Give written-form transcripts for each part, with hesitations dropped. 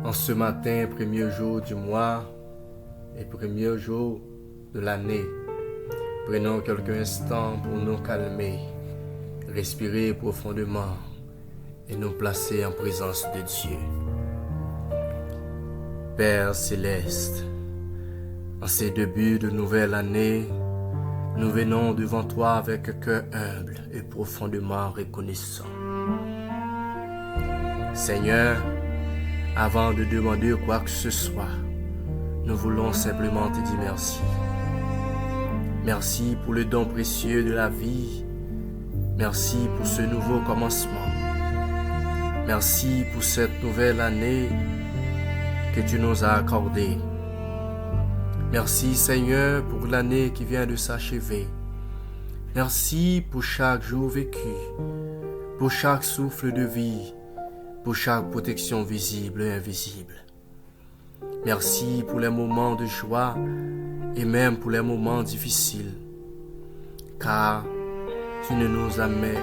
En ce matin, premier jour du mois et premier jour de l'année, prenons quelques instants pour nous calmer, respirer profondément et nous placer en présence de Dieu. Père céleste, en ces débuts de nouvelle année, nous venons devant toi avec un cœur humble et profondément reconnaissant. Seigneur, avant de demander quoi que ce soit, nous voulons simplement te dire merci. Merci pour le don précieux de la vie. Merci pour ce nouveau commencement. Merci pour cette nouvelle année que tu nous as accordée. Merci Seigneur pour l'année qui vient de s'achever. Merci pour chaque jour vécu, pour chaque souffle de vie, pour chaque protection visible et invisible. Merci pour les moments de joie et même pour les moments difficiles, car tu ne nous as jamais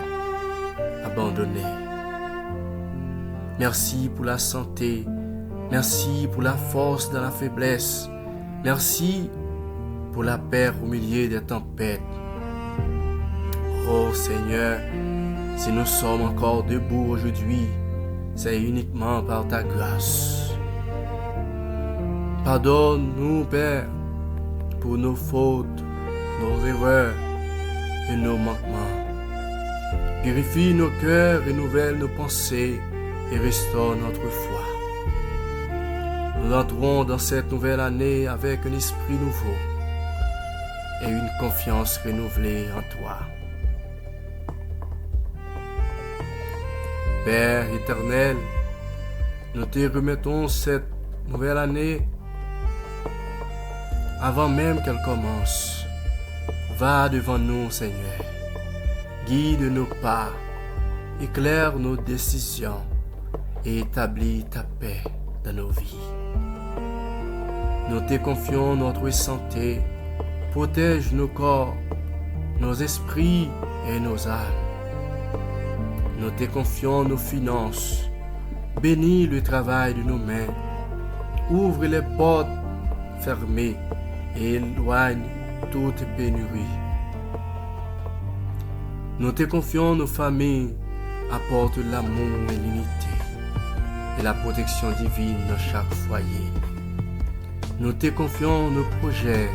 abandonnés. Merci pour la santé, merci pour la force dans la faiblesse, merci pour la paix au milieu des tempêtes. Oh Seigneur, si nous sommes encore debout aujourd'hui, c'est uniquement par ta grâce. Pardonne-nous, Père, pour nos fautes, nos erreurs et nos manquements. Purifie nos cœurs, renouvelle nos pensées et restaure notre foi. Nous entrons dans cette nouvelle année avec un esprit nouveau et une confiance renouvelée en toi. Père éternel, nous te remettons cette nouvelle année avant même qu'elle commence. Va devant nous, Seigneur. Guide nos pas, éclaire nos décisions et établis ta paix dans nos vies. Nous te confions notre santé, protège nos corps, nos esprits et nos âmes. Nous te confions nos finances, bénis le travail de nos mains, ouvre les portes fermées et éloigne toute pénurie. Nous te confions nos familles, apporte l'amour et l'unité et la protection divine dans chaque foyer. Nous te confions nos projets,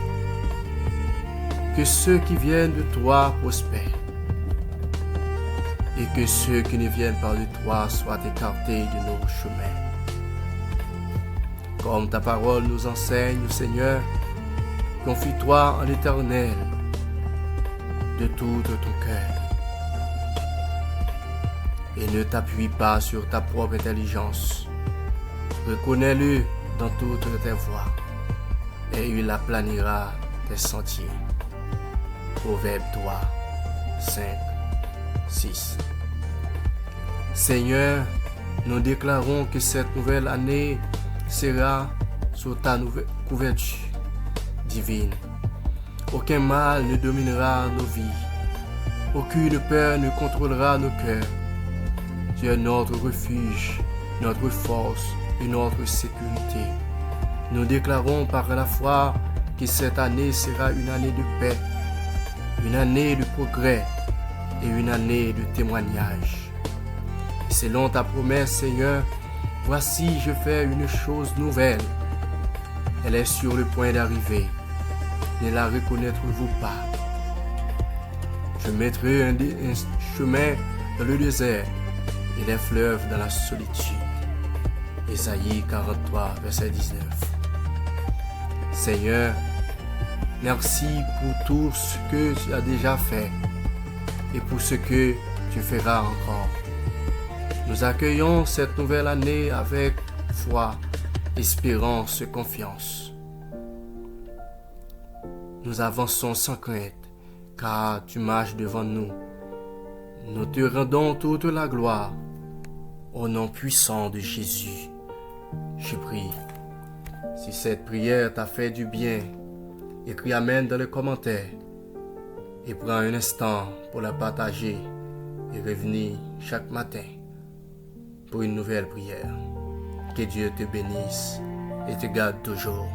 que ceux qui viennent de toi prospèrent et que ceux qui ne viennent pas de toi soient écartés de nos chemins. Comme ta parole nous enseigne, Seigneur, confie-toi en l'Éternel de tout ton cœur et ne t'appuie pas sur ta propre intelligence. Reconnais-le dans toutes tes voies et il aplanira tes sentiers. Proverbe 3, 5, 6. Seigneur, nous déclarons que cette nouvelle année sera sous ta nouvelle couverture divine. Aucun mal ne dominera nos vies. Aucune peur ne contrôlera nos cœurs. Tu es notre refuge, notre force et notre sécurité. Nous déclarons par la foi que cette année sera une année de paix, une année de progrès et une année de témoignage. Et selon ta promesse, Seigneur, voici je fais une chose nouvelle. Elle est sur le point d'arriver. Ne la reconnaîtrez-vous pas? Je mettrai un chemin dans le désert et des fleuves dans la solitude. Ésaïe 43, verset 19. Seigneur, merci pour tout ce que tu as déjà fait et pour ce que tu feras encore. Nous accueillons cette nouvelle année avec foi, espérance et confiance. Nous avançons sans crainte, car tu marches devant nous. Nous te rendons toute la gloire. Au nom puissant de Jésus, je prie. Si cette prière t'a fait du bien, écris Amen dans les commentaires et prends un instant pour la partager et revenir chaque matin pour une nouvelle prière. Que Dieu te bénisse et te garde toujours.